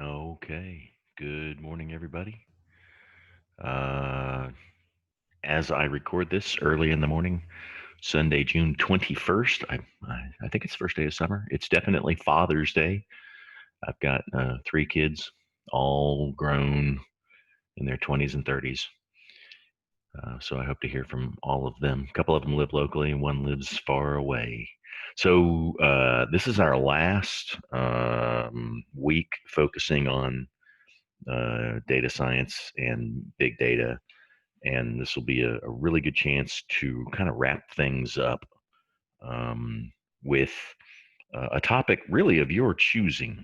Okay. Good morning, everybody. Uh, as I record this early in the morning, Sunday, June 21st, I think it's first day of summer. It's definitely Father's Day. I've got three kids, all grown in their 20s and 30s. So I hope to hear from all of them. A couple of them live locally, and one lives far away. So this is our last week focusing on data science and big data. And this will be a really good chance to kind of wrap things up um, with a topic really of your choosing.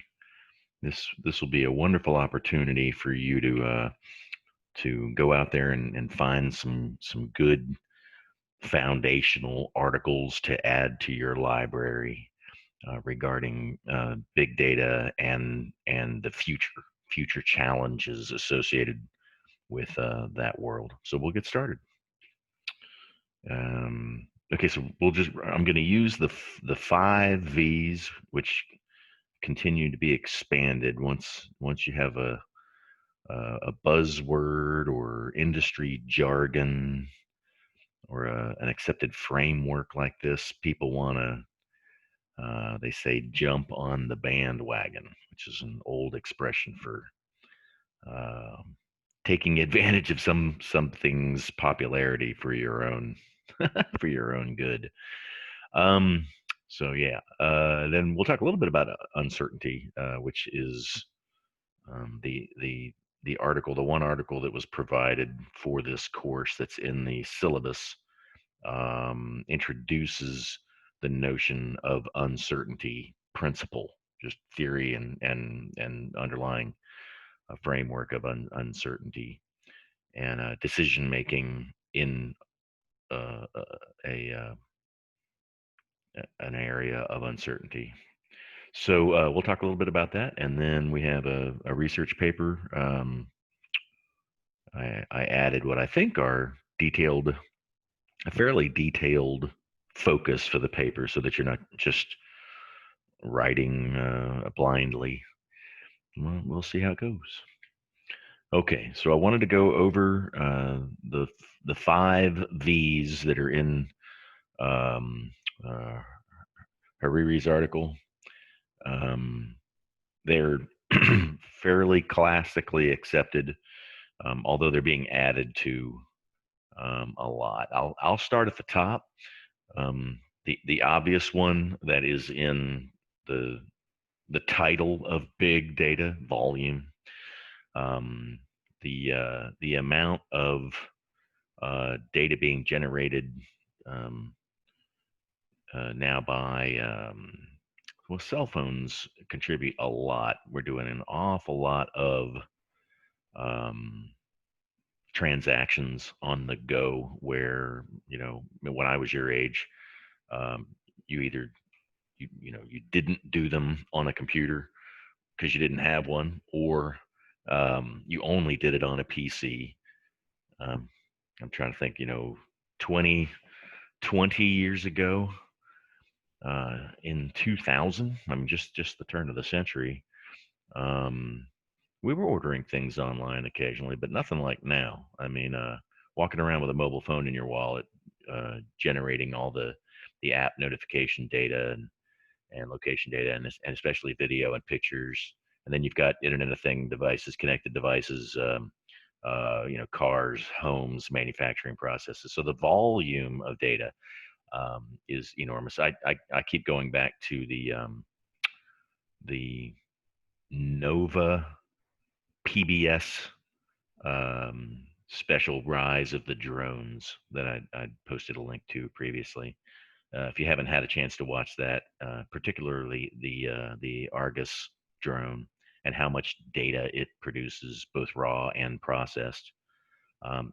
This will be a wonderful opportunity for you to go out there and find some good foundational articles to add to your library regarding big data and the future challenges associated with that world. So we'll get started. Okay, so I'm going to use the five V's, which continue to be expanded once you have a buzzword or industry jargon or an accepted framework like this. People want to they say jump on the bandwagon, which is an old expression for uh, taking advantage of something's popularity for your own for your own good. Um, so yeah, then we'll talk a little bit about uncertainty, which is the article, the one article that was provided for this course that's in the syllabus, introduces the notion of uncertainty principle, just theory and underlying a framework of uncertainty and decision making in uh, a an area of uncertainty. So we'll talk a little bit about that, and then we have a research paper. I added what I think are a fairly detailed focus for the paper, so that you're not just writing blindly. Well, we'll see how it goes. Okay, so I wanted to go over the five V's that are in um, uh, Hariri's article. Um, they're fairly classically accepted, although they're being added to a lot. I'll start at the top. The obvious one that is in the the title of big data, volume. Um, the amount of data being generated um, now by well, cell phones contribute a lot. We're doing an awful lot of um, transactions on the go. Where when I was your age, um, you either you didn't do them on a computer because you didn't have one, or you only did it on a PC. Um, I'm trying to think. 20 20 years ago, in 2000, I mean, just the turn of the century, um, we were ordering things online occasionally, but nothing like now. I mean, walking around with a mobile phone in your wallet, generating all the app notification data and location data, and especially video and pictures. And then you've got Internet of Thing devices, connected devices, cars, homes, manufacturing processes. So the volume of data is enormous. I keep going back to the Nova PBS special rise of the drones that I posted a link to previously. If you haven't had a chance to watch that, particularly the Argus drone and how much data it produces, both raw and processed,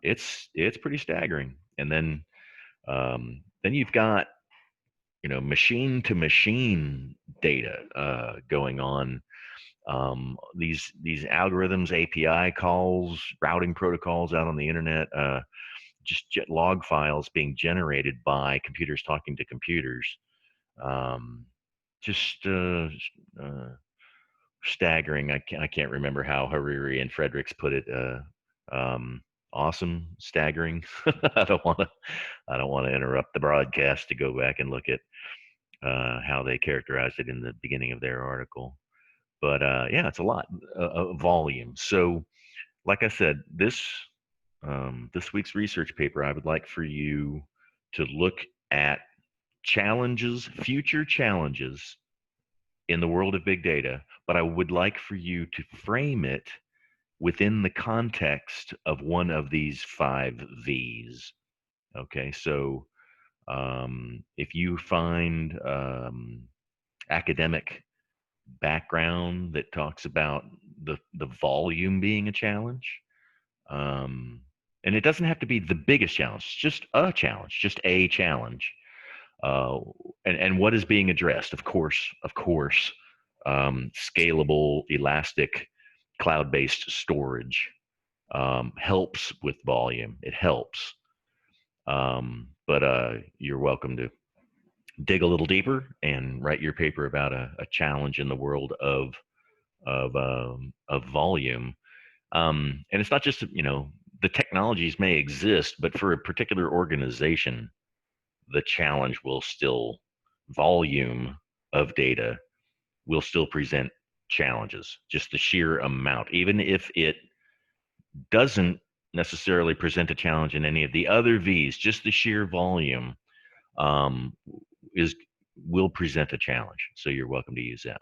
it's pretty staggering. And then you've got machine to machine data going on. These algorithms, API calls, routing protocols out on the internet, just log files being generated by computers talking to computers. Um, just staggering. I can't remember how Hariri and Fredericks put it. Um, awesome, staggering. I don't want to. I don't want to interrupt the broadcast to go back and look at how they characterized it in the beginning of their article. But yeah, it's a lot of volume. So, like I said, this week's research paper, I would like for you to look at challenges, future challenges in the world of big data, but I would like for you to frame it within the context of one of these five V's. Okay, so if you find academic background that talks about the volume being a challenge, um, and it doesn't have to be the biggest challenge, just a challenge. Uh, and what is being addressed? Of course, scalable, elastic, cloud-based storage helps with volume. It helps, but you're welcome to dig a little deeper and write your paper about a challenge in the world of volume. And it's not just the technologies may exist, but for a particular organization, the challenge will still volume of data will still present challenges. Just the sheer amount, even if it doesn't necessarily present a challenge in any of the other V's, just the sheer volume um, is will present a challenge. So you're welcome to use that.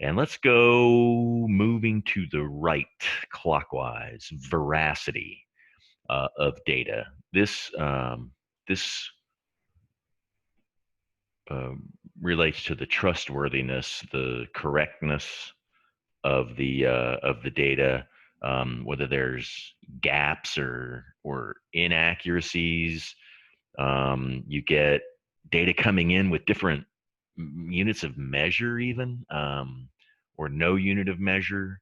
And let's go moving to the right clockwise. Veracity of data. This um, relates to the trustworthiness, the correctness of the data, whether there's gaps or inaccuracies. You get data coming in with different units of measure, even or no unit of measure.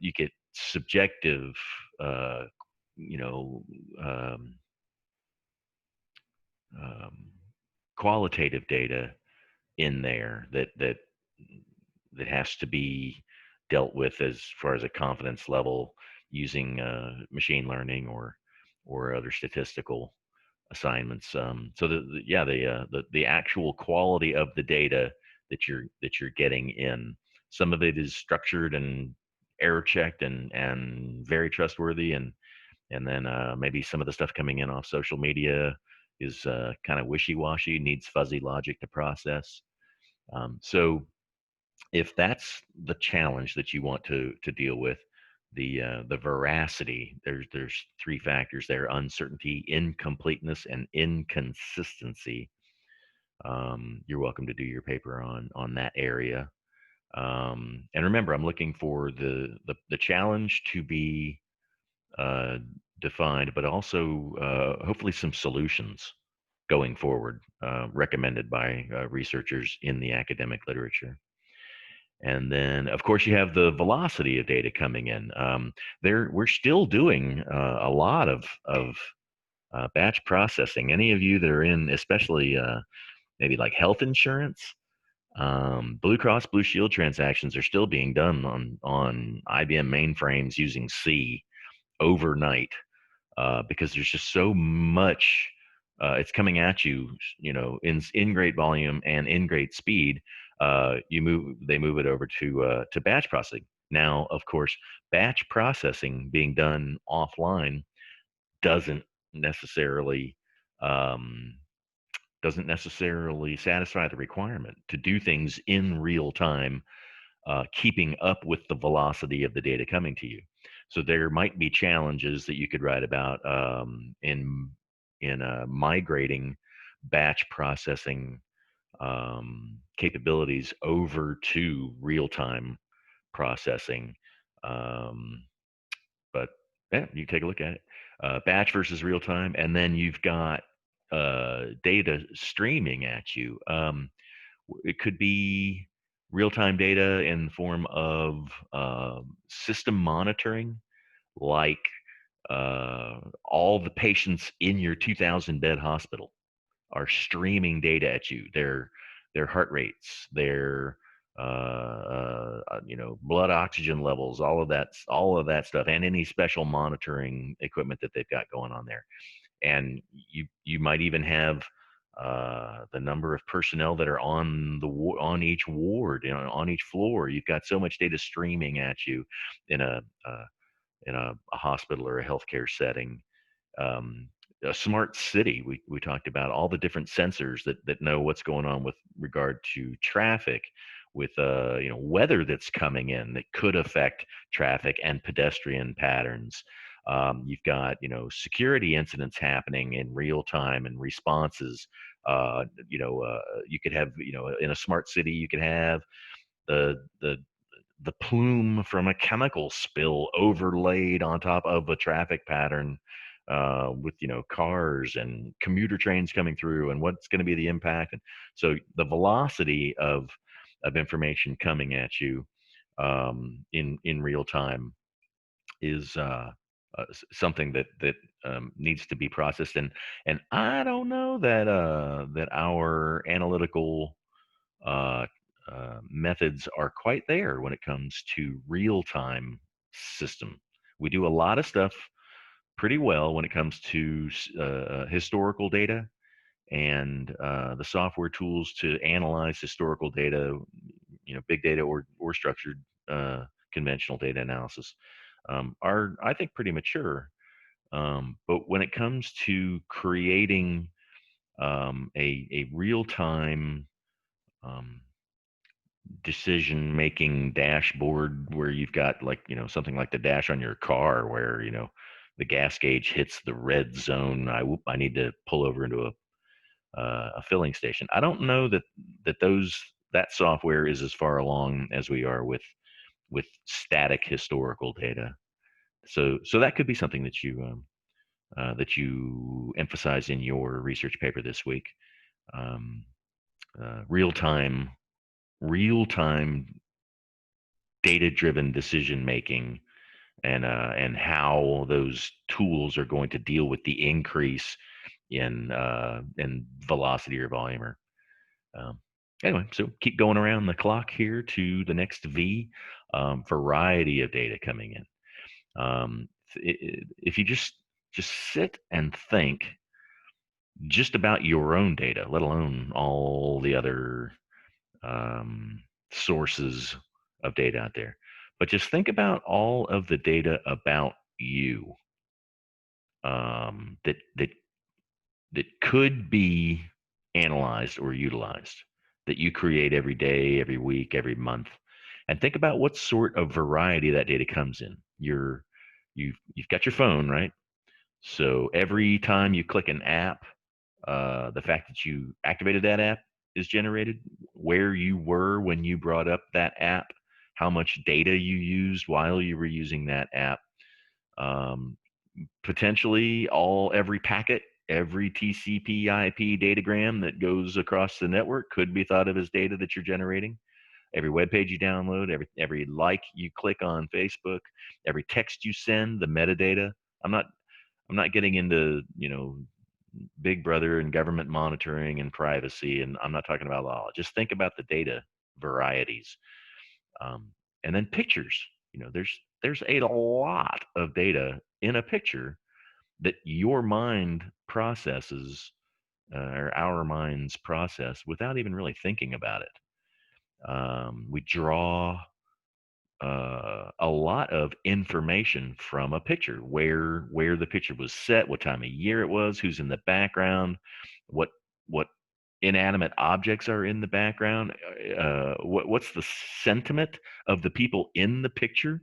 You get subjective, uh, you know, um, um, qualitative data in there that has to be dealt with as far as a confidence level using machine learning or other statistical assignments. So yeah, the actual quality of the data that you're getting in, some of it is structured and error checked and very trustworthy, and then maybe some of the stuff coming in off social media is kind of wishy-washy, needs fuzzy logic to process. So if that's the challenge that you want to deal with, the veracity, there's three factors there: uncertainty, incompleteness, and inconsistency. You're welcome to do your paper on that area. And remember, I'm looking for the challenge to be uh, defined, but also hopefully some solutions going forward, recommended by researchers in the academic literature. And then, of course, you have the velocity of data coming in. We're still doing a lot of batch processing. Any of you that are in, especially maybe like health insurance, Blue Cross Blue Shield transactions are still being done on IBM mainframes using C overnight because there's just so much. It's coming at you, in great volume and in great speed. They move it over to batch processing. Now, of course, batch processing being done offline doesn't necessarily um, doesn't necessarily satisfy the requirement to do things in real time, keeping up with the velocity of the data coming to you. So there might be challenges that you could write about in migrating batch processing capabilities over to real time processing. Um, but yeah, you take a look at it. Batch versus real time, and then you've got data streaming at you. It could be real-time data in the form of system monitoring, like all the patients in your 2,000 bed hospital are streaming data at you. Their heart rates, their blood oxygen levels, all of that stuff, and any special monitoring equipment that they've got going on there. And you might even have the number of personnel that are on each ward, on each floor. You've got so much data streaming at you in a hospital or a healthcare setting. um, a smart city. We talked about all the different sensors that know what's going on with regard to traffic, with weather that's coming in that could affect traffic and pedestrian patterns. You've got security incidents happening in real time and responses. You could have in a smart city you could have the plume from a chemical spill overlaid on top of a traffic pattern, with cars and commuter trains coming through, and what's going to be the impact. And so the velocity of information coming at you in real time is something that needs to be processed. And I don't know that our analytical uh, methods are quite there when it comes to real time system. We do a lot of stuff pretty well when it comes to historical data, and the software tools to analyze historical data, big data or structured conventional data analysis, are, I think, pretty mature. But when it comes to creating a real time um, decision making dashboard where you've got, like, something like the dash on your car where the gas gauge hits the red zone. I need to pull over into a filling station. I don't know that software is as far along as we are with static historical data. So that could be something that you emphasize in your research paper this week. um, real time data driven decision making, and how those tools are going to deal with the increase in velocity or volume. Or um, anyway, so keep going around the clock here to the next V. Variety of data coming in. If you just sit and think just about your own data, let alone all the other um, sources of data out there. But just think about all of the data about you, that could be analyzed or utilized, that you create every day, every week, every month, and think about what sort of variety that data comes in. You've got your phone, right? So every time you click an app, the fact that you activated that app is generated, where you were when you brought up that app, how much data you used while you were using that app. Um, Potentially every packet, every TCP/IP datagram that goes across the network could be thought of as data that you're generating. Every web page you download, every like you click on Facebook, every text you send, the metadata. I'm not I'm not getting into, big brother and government monitoring and privacy, and I'm not talking about law. Just think about the data varieties. um, and then pictures. There's a lot of data in a picture that your mind processes, or our minds process without even really thinking about it. We draw a lot of information from a picture, where the picture was set, what time of year it was, who's in the background, what what inanimate objects are in the background, what's the sentiment of the people in the picture.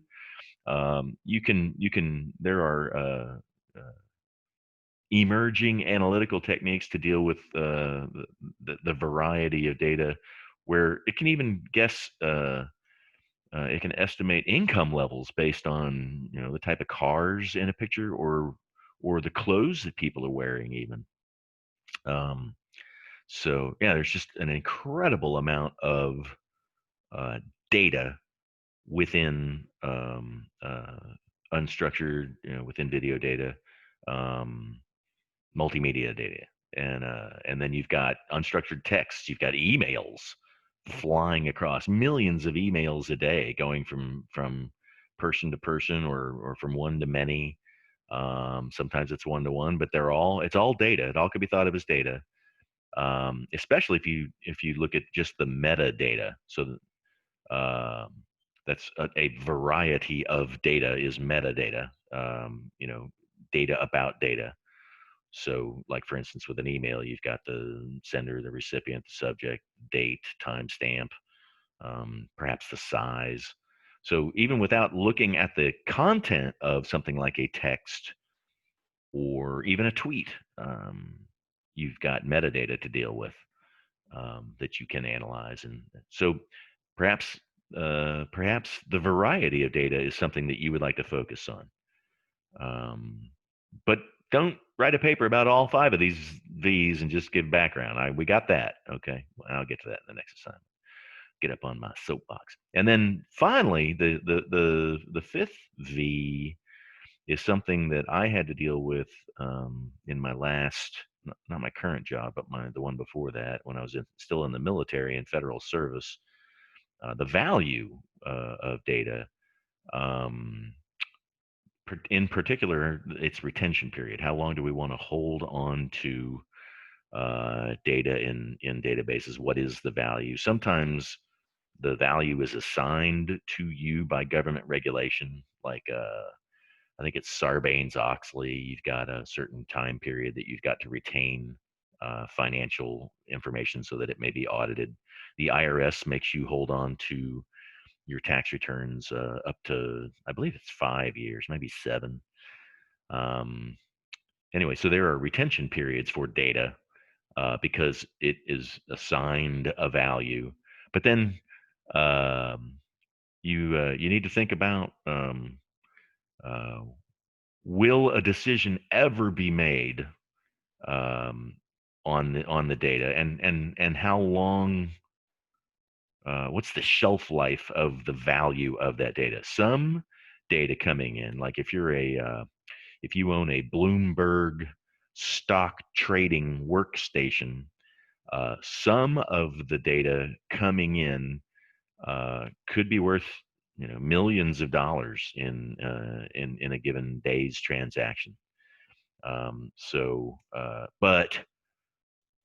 You can there are emerging analytical techniques to deal with the variety of data, where it can even guess. It can estimate income levels based on the type of cars in a picture, or the clothes that people are wearing even. Um, so yeah, there's just an incredible amount of uh, data within unstructured, within video data, um, multimedia data, and then you've got unstructured text, you've got emails, flying across millions of emails a day, going from person to person, or from one to many. Sometimes it's one to one, but it's all data. It all could be thought of as data. Especially if you look at just the metadata. So um, that's a variety of data is metadata. Data about data. So, like for instance, with an email, you've got the sender, the recipient, the subject, date, timestamp, perhaps the size. So, even without looking at the content of something like a text or even a tweet, um, you've got metadata to deal with, that you can analyze. And so, perhaps perhaps the variety of data is something that you would like to focus on. Um, but don't write a paper about all five of these V's and just give background. We got that. Okay. Well, I'll get to that in the next assignment. Get up on my soapbox. And then finally, the fifth V is something that I had to deal with, in my last, not my current job, but the one before that, when I was still in the military and federal service. The value of data. Um, in particular, its retention period. How long do we want to hold on to data in databases? What is the value? Sometimes the value is assigned to you by government regulation, like I think it's Sarbanes-Oxley. You've got a certain time period that you've got to retain financial information so that it may be audited. The IRS makes you hold on to your tax returns up to, I believe it's 5 years, maybe 7. Um, anyway, so there are retention periods for data because it is assigned a value. But then um, you need to think about, uh, will a decision ever be made on the data, and how long, what's the shelf life of the value of that data? Some data coming in, like if you own a Bloomberg stock trading workstation, some of the data coming in could be worth, millions of dollars in a given day's transaction. But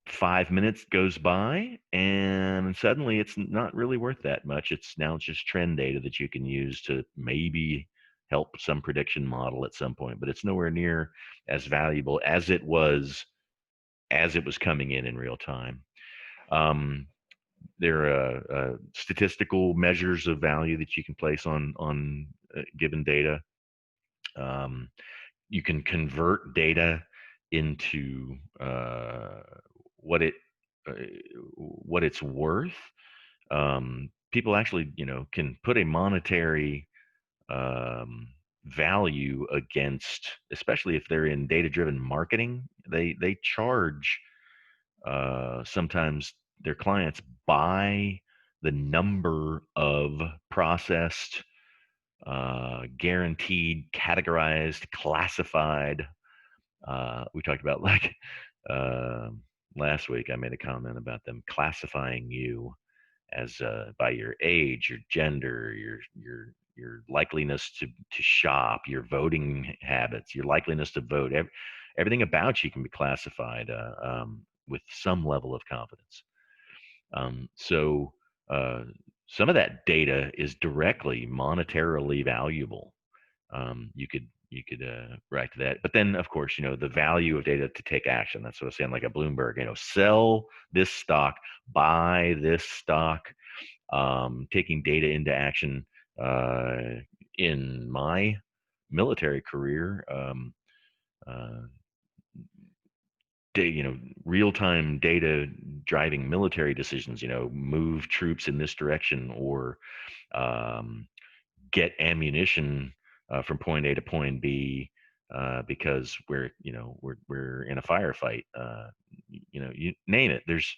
5 minutes goes by and suddenly it's not really worth that much. It's just trend data that you can use to maybe help some prediction model at some point, but it's nowhere near as valuable as it was coming in real time. Um, there are statistical measures of value that you can place on given data. Um, you can convert data into what it uh, what it's worth. People actually, can put a monetary value against, especially if they're in data-driven marketing. They charge, sometimes their clients by the number of processed, guaranteed, categorized, classified. We talked about, like, uh, last week. I made a comment about them classifying you as by your age, your gender, your likeliness to shop, your voting habits, your likeliness to vote. Everything about you can be classified with some level of confidence. So uh, some of that data is directly monetarily valuable. You could write to that, but then of course, the value of data to take action. That's what I'm saying, like a Bloomberg. Sell this stock, buy this stock. Taking data into action. Uh, in my military career, uh, you know, real time data driving military decisions. Move troops in this direction, or um, get ammunition from point A to point B, because we're in a firefight. You name it. There's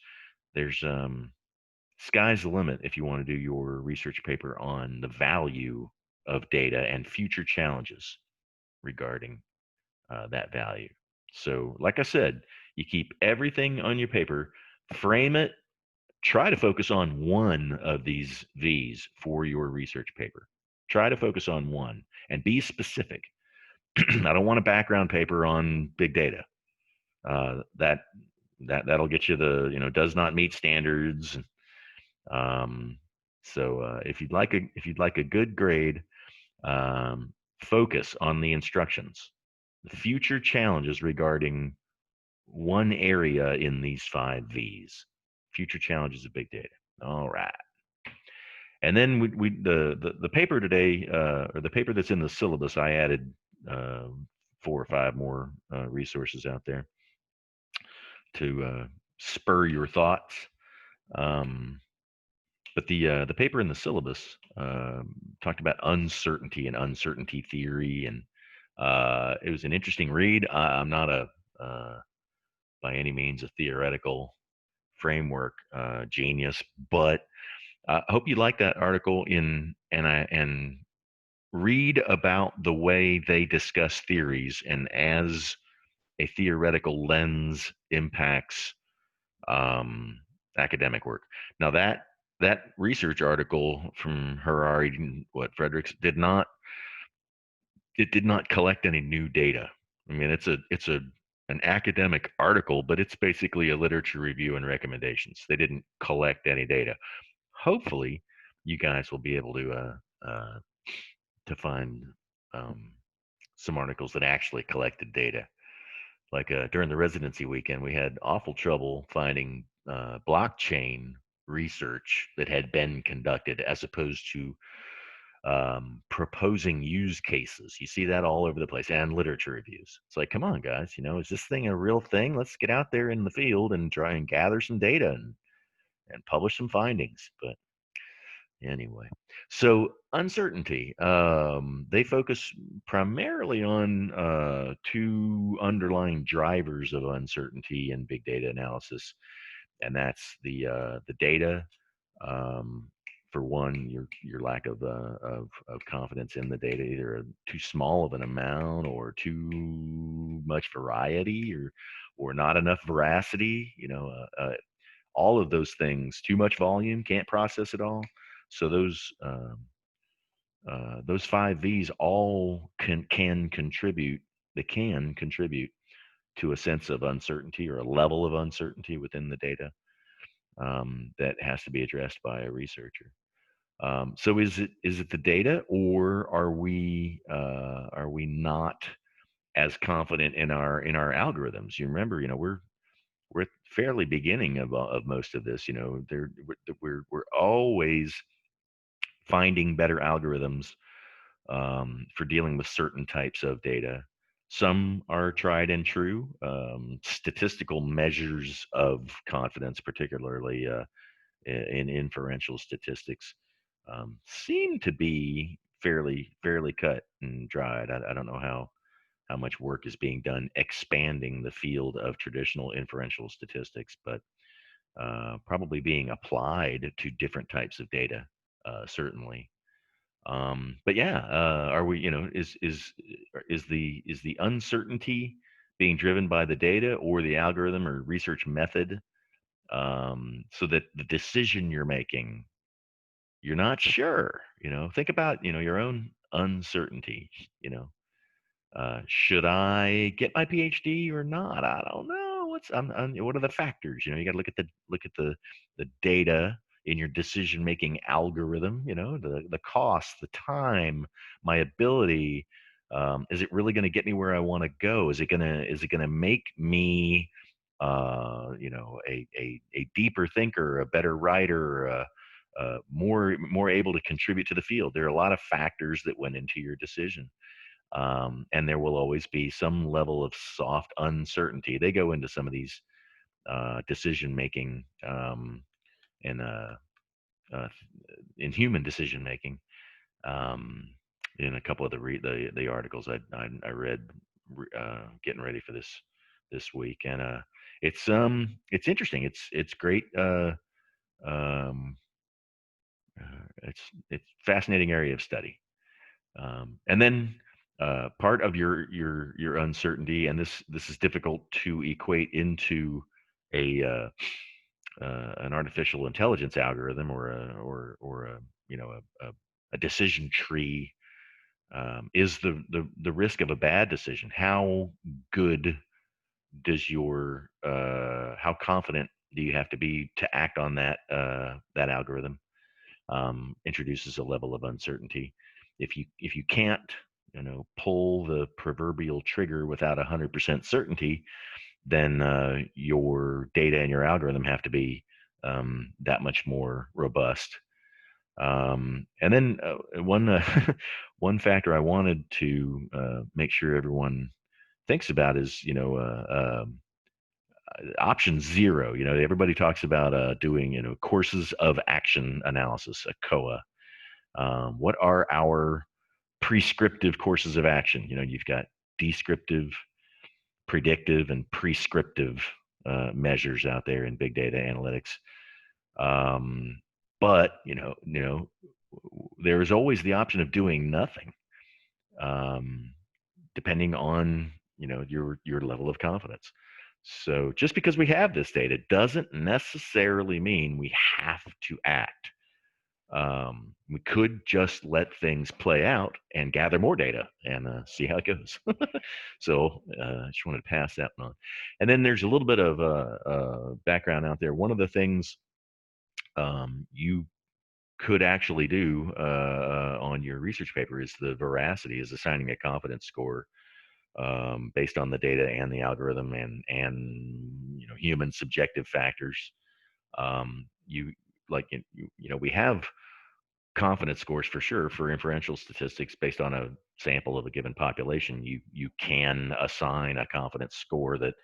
sky's the limit if you want to do your research paper on the value of data and future challenges regarding that value. So, like I said, you keep everything on your paper, frame it try to focus on one of these V's for your research paper. Try to focus on one and be specific. I don't want a background paper on big data. That'll get you the does not meet standards. Um, so if you'd like a good grade, um, focus on the instructions, the future challenges regarding one area in these five V's. Future challenges of big data. All right. And then the paper today, or the paper that's in the syllabus, I added uh, four or five more resources out there to spur your thoughts. Um, but the paper in the syllabus talked about uncertainty and uncertainty theory, and it was an interesting read. I'm not a by any means a theoretical framework genius, but I hope you like that article and read about the way they discuss theories and as a theoretical lens impacts um, academic work. Now that research article from Harari, what Fredericks did not collect any new data. I mean, it's a an academic article, but it's basically a literature review and recommendations. They didn't collect any data. Hopefully, you guys will be able to find um, some articles that actually collected data. Like during the residency weekend, we had awful trouble finding blockchain research that had been conducted as opposed to proposing use cases. You see that all over the place, and literature reviews. It's like, come on, guys, is this thing a real thing? Let's get out there in the field and try and gather some data and publish some findings. But anyway, so uncertainty. They focus primarily on two underlying drivers of uncertainty in big data analysis, and that's the data. Um, for one, your lack of confidence in the data, either too small of an amount or too much variety, or not enough veracity. All of those things, too much volume, can't process it all. So those five V's all can contribute. They can contribute to a sense of uncertainty or a level of uncertainty within the data that has to be addressed by a researcher. So is it the data, or are we not as confident in our algorithms? You remember, we're at the fairly beginning of most of this. We're always finding better algorithms for dealing with certain types of data. Some are tried and true. Statistical measures of confidence, particularly in inferential statistics, seem to be fairly cut and dried. I don't know how much work is being done expanding the field of traditional inferential statistics, but probably being applied to different types of data, certainly. But yeah, are we, is the uncertainty being driven by the data or the algorithm or research method, so that the decision you're making, you're not sure, think about, your own uncertainty, you know, should I get my PhD or not? I don't know. What are the factors? You got to look at the data in your decision making algorithm. The cost, the time, my ability. Is it really going to get me where I want to go? Is it gonna make me, a deeper thinker, a better writer, more able to contribute to the field? There are a lot of factors that went into your decision, and there will always be some level of soft uncertainty. They go into some of these decision making, and uh, in human decision making, um, in a couple of the articles I read, getting ready for this week, and it's interesting. It's great. Um, it's fascinating area of study. And then part of your uncertainty, and this is difficult to equate into a an artificial intelligence algorithm or a a decision tree is the risk of a bad decision. How good does your how confident do you have to be to act on that algorithm? Introduces a level of uncertainty. If you can't pull the proverbial trigger without 100% certainty, then your data and your algorithm have to be that much more robust. And then one one factor I wanted to make sure everyone thinks about is option zero. Everybody talks about doing courses of action analysis, a COA. What are our prescriptive courses of action? You've got descriptive, predictive, and prescriptive measures out there in big data analytics. Um, but there is always the option of doing nothing, um, depending on your level of confidence. So just because we have this data doesn't necessarily mean we have to act. We could just let things play out and gather more data and see how it goes. So I just wanted to pass that one on. And then there's a little bit of background out there. One of the things you could actually do on your research paper is the veracity, is assigning a confidence score based on the data and the algorithm and human subjective factors. You like we have confidence scores for sure for inferential statistics based on a sample of a given population. You can assign a confidence score that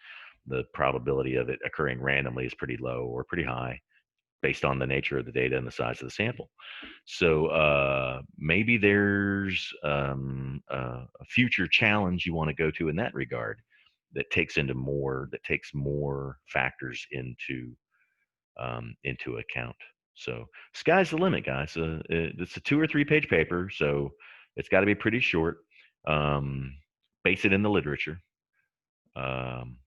the probability of it occurring randomly is pretty low or pretty high based on the nature of the data and the size of the sample. So maybe there's a future challenge you want to go to in that regard that takes more factors into account. So sky's the limit, guys. It's a 2 or 3 page paper, so it's got to be pretty short. Um, Base it in the literature. Um,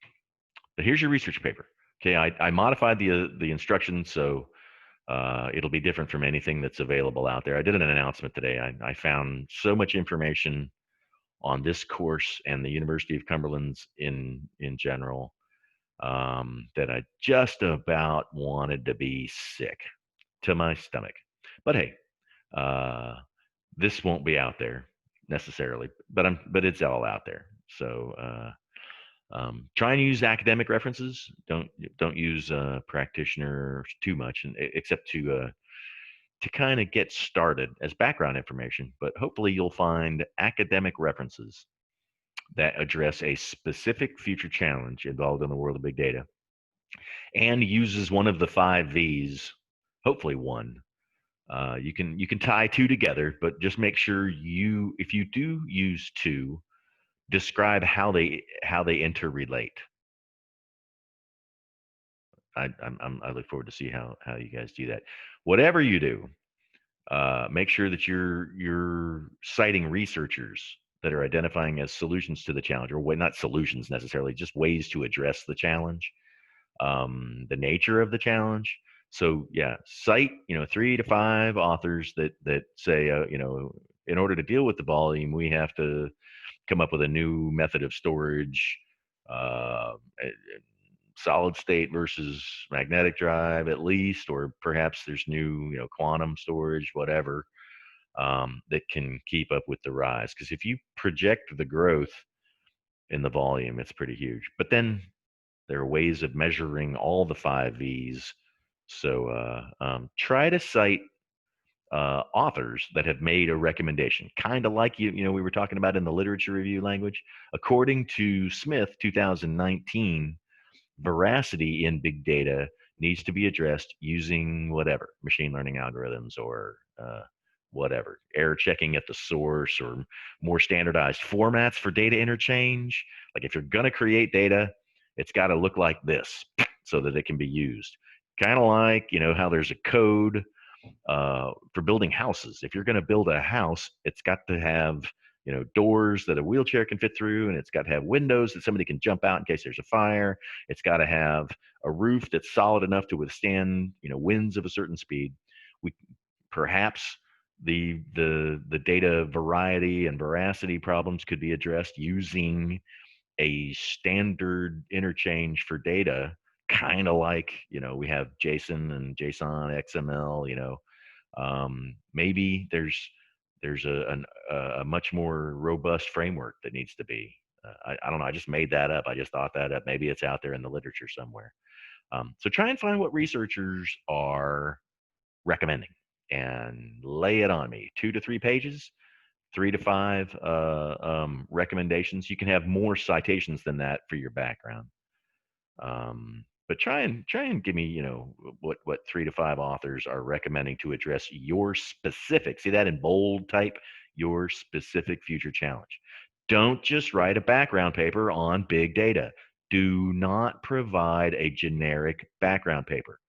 but here's your research paper. Okay, I modified the instructions so it'll be different from anything that's available out there. I did an announcement today. I found so much information on this course and the University of Cumberland's in general that I just about wanted to be sick to my stomach. But hey, uh, this won't be out there necessarily, but it's all out there. So try and use academic references. Don't use practitioners too much, and except to kind of get started as background information. But hopefully, you'll find academic references that address a specific future challenge involved in the world of big data and uses one of the 5 V's. Hopefully, one. You can tie two together, but just make sure if you do use two, describe how they interrelate. I look forward to see how you guys do that. Whatever you do, make sure that you're citing researchers that are identifying as solutions to the challenge, or not solutions necessarily, just ways to address the challenge, the nature of the challenge. So yeah, cite 3 to 5 authors that say in order to deal with the volume, we have to come up with a new method of storage, uh, solid state versus magnetic drive at least, or perhaps there's new quantum storage, whatever, that can keep up with the rise. Because if you project the growth in the volume, it's pretty huge. But then there are ways of measuring all the 5 V's. So try to cite authors that have made a recommendation, kind of like we were talking about in the literature review language. According to Smith, 2019, veracity in big data needs to be addressed using whatever machine learning algorithms or whatever error checking at the source or more standardized formats for data interchange. Like if you're going to create data, it's got to look like this so that it can be used. Kind of like how there's a code for building houses. If you're going to build a house, it's got to have doors that a wheelchair can fit through, and it's got to have windows that somebody can jump out in case there's a fire. It's got to have a roof that's solid enough to withstand, winds of a certain speed. We perhaps the data variety and veracity problems could be addressed using a standard interchange for data, kind of like we have JSON and JSON XML. Maybe there's a much more robust framework that needs to be. I don't know. I just made that up. I just thought that up. Maybe it's out there in the literature somewhere. So try and find what researchers are recommending and lay it on me. 2 to 3 pages, 3 to 5 recommendations. You can have more citations than that for your background. But try and give me, what 3 to 5 authors are recommending to address your specific, see that in bold type, your specific future challenge. Don't just write a background paper on big data. Do not provide a generic background paper.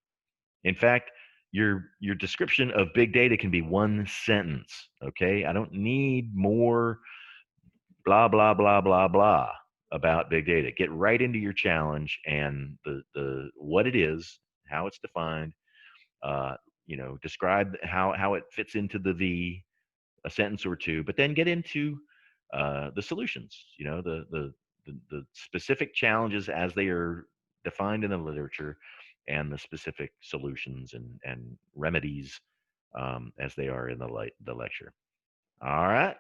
In fact, your description of big data can be one sentence. Okay. I don't need more blah blah blah blah blah about big data. Get right into your challenge and the what it is, how it's defined. Uh, describe how it fits into the V, a sentence or two, but then get into the solutions. The specific challenges as they are defined in the literature, and the specific solutions and remedies as they are in the lecture. All right.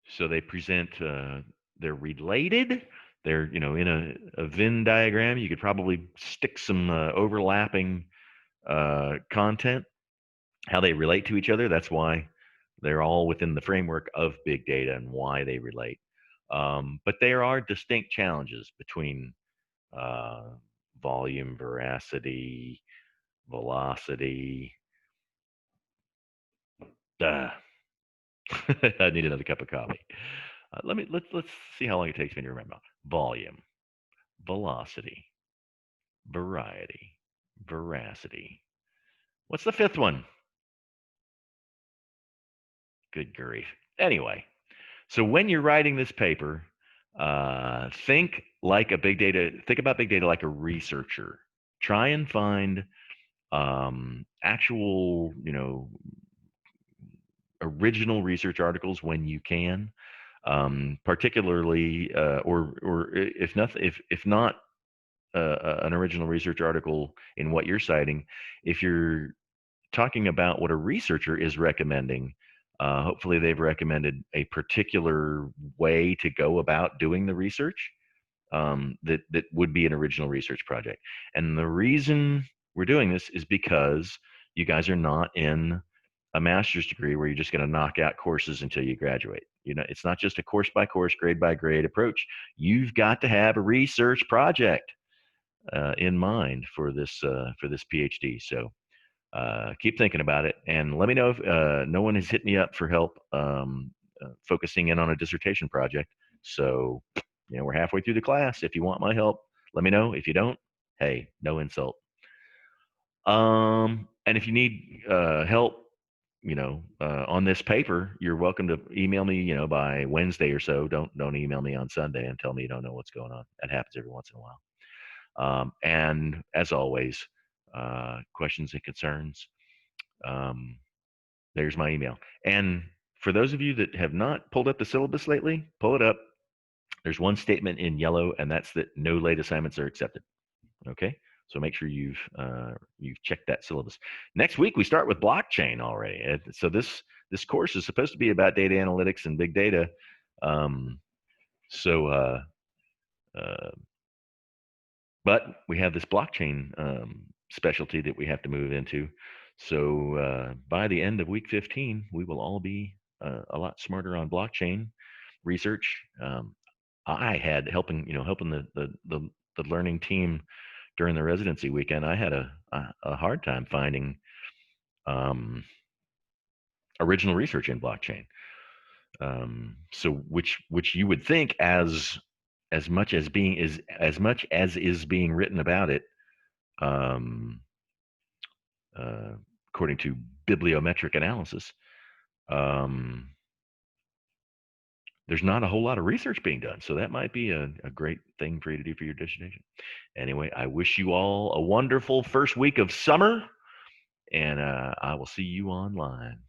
So they present, they're related. They're, in a Venn diagram. You could probably stick some overlapping content, how they relate to each other. That's why they're all within the framework of big data and why they relate. But there are distinct challenges between uh, volume, veracity, velocity. Duh. I need another cup of coffee. Let's see how long it takes me to remember. Volume, velocity, variety, veracity. What's the fifth one? Good grief. Anyway, so when you're writing this paper, think like a big data. Think about big data like a researcher. Try and find actual, original research articles when you can, particularly, or if nothing, if not an original research article in what you're citing, if you're talking about what a researcher is recommending, hopefully they've recommended a particular way to go about doing the research, that would be an original research project. And the reason we're doing this is because you guys are not in a master's degree where you're just going to knock out courses until you graduate. It's not just a course by course, grade by grade approach. You've got to have a research project in mind for this PhD. So keep thinking about it, and let me know if no one has hit me up for help focusing in on a dissertation project. So, we're halfway through the class. If you want my help, let me know. If you don't, hey, no insult. And if you need help, on this paper, you're welcome to email me, by Wednesday or so. Don't email me on Sunday and tell me you don't know what's going on. That happens every once in a while. And as always, questions and concerns, there's my email. And for those of you that have not pulled up the syllabus lately, pull it up. There's one statement in yellow, and that's that no late assignments are accepted. Okay, so make sure you've checked that syllabus. Next week we start with blockchain already. So this course is supposed to be about data analytics and big data. Um, so uh, but we have this blockchain specialty that we have to move into. So by the end of week 15, we will all be a lot smarter on blockchain research. I had helping the learning team during the residency weekend. I had a hard time finding original research in blockchain. So which you would think, as much as is being written about it, um, according to bibliometric analysis, Um, there's not a whole lot of research being done, so that might be a great thing for you to do for your dissertation. Anyway, I wish you all a wonderful first week of summer, and I will see you online.